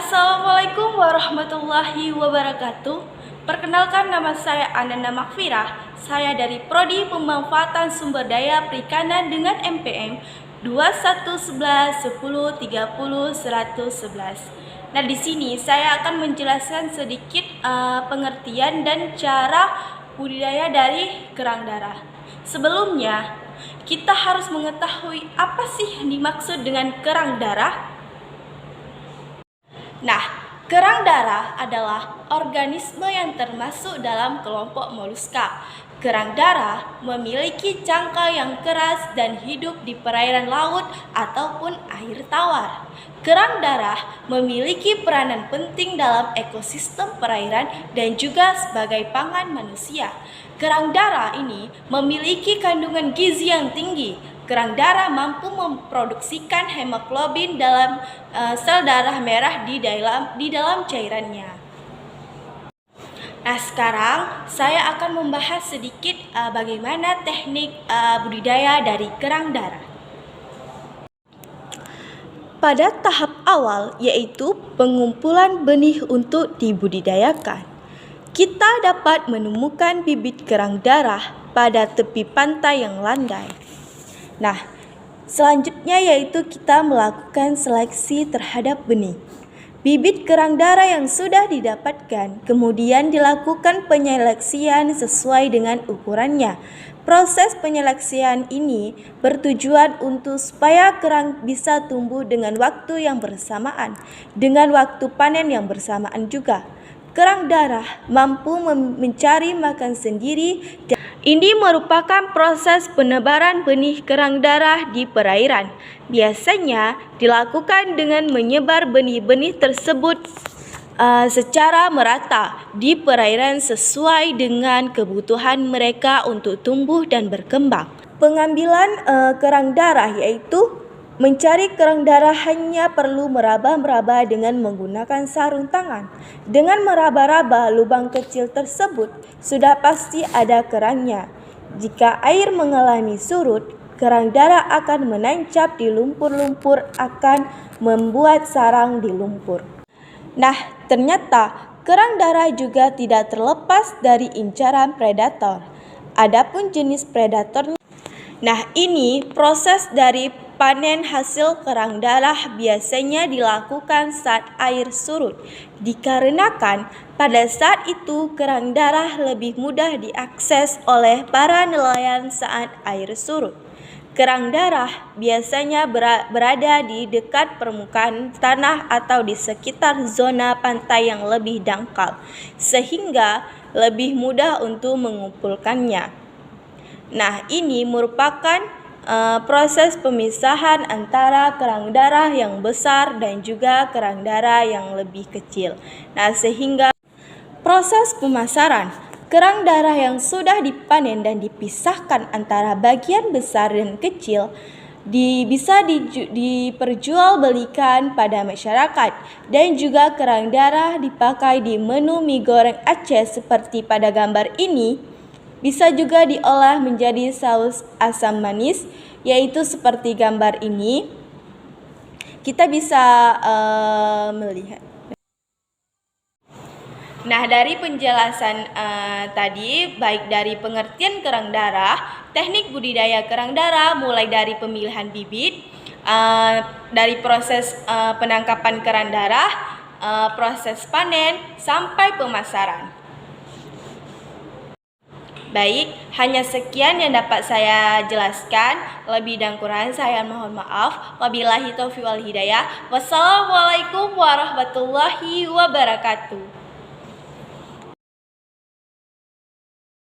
Assalamualaikum warahmatullahi wabarakatuh. Perkenalkan, nama saya Ananda Makfirah. Saya dari Prodi Pemanfaatan Sumber Daya Perikanan dengan MPM 2111 10 30 111. Nah, di sini saya akan menjelaskan sedikit pengertian dan cara budidaya dari kerang darah. Sebelumnya, kita harus mengetahui apa sih yang dimaksud dengan kerang darah. Nah, kerang darah adalah organisme yang termasuk dalam kelompok moluska. Kerang darah memiliki cangkang yang keras dan hidup di perairan laut ataupun air tawar. Kerang darah memiliki peranan penting dalam ekosistem perairan dan juga sebagai pangan manusia. Kerang darah ini memiliki kandungan gizi yang tinggi. Kerang darah mampu memproduksikan hemoglobin dalam sel darah merah di dalam cairannya. Nah, sekarang saya akan membahas sedikit bagaimana teknik budidaya dari kerang darah. Pada tahap awal, yaitu pengumpulan benih untuk dibudidayakan, kita dapat menemukan bibit kerang darah pada tepi pantai yang landai. Nah, selanjutnya yaitu kita melakukan seleksi terhadap benih. Bibit kerang darah yang sudah didapatkan kemudian dilakukan penyeleksian sesuai dengan ukurannya. Proses penyeleksian ini bertujuan untuk supaya kerang bisa tumbuh dengan waktu yang bersamaan, dengan waktu panen yang bersamaan juga. Kerang darah mampu mencari makan sendiri. Ini merupakan proses penebaran benih kerang darah di perairan. Biasanya dilakukan dengan menyebar benih-benih tersebut secara merata di perairan sesuai dengan kebutuhan mereka untuk tumbuh dan berkembang. Pengambilan kerang darah yaitu mencari kerang darah hanya perlu meraba-raba dengan menggunakan sarung tangan. Dengan meraba-raba lubang kecil tersebut, sudah pasti ada kerangnya. Jika air mengalami surut, kerang darah akan menancap di lumpur-lumpur, akan membuat sarang di lumpur. Nah, ternyata kerang darah juga tidak terlepas dari incaran predator. Adapun jenis predatornya. Nah, ini proses dari panen hasil kerang darah biasanya dilakukan saat air surut, dikarenakan pada saat itu kerang darah lebih mudah diakses oleh para nelayan saat air surut. Kerang darah biasanya berada di dekat permukaan tanah atau di sekitar zona pantai yang lebih dangkal, sehingga lebih mudah untuk mengumpulkannya. Nah, ini merupakan proses pemisahan antara kerang darah yang besar dan juga kerang darah yang lebih kecil. Nah, sehingga proses pemasaran kerang darah yang sudah dipanen dan dipisahkan antara bagian besar dan kecil bisa diperjualbelikan pada masyarakat, dan juga kerang darah dipakai di menu mie goreng Aceh seperti pada gambar ini. Bisa juga diolah menjadi saus asam manis, yaitu seperti gambar ini. Kita bisa melihat. Nah, dari penjelasan tadi, baik dari pengertian kerang darah, teknik budidaya kerang darah, mulai dari pemilihan bibit, dari proses penangkapan kerang darah, proses panen, sampai pemasaran. Baik, hanya sekian yang dapat saya jelaskan. Lebih dan kurang saya mohon maaf. Wabillahi taufiq wal hidayah. Wassalamualaikum warahmatullahi wabarakatuh.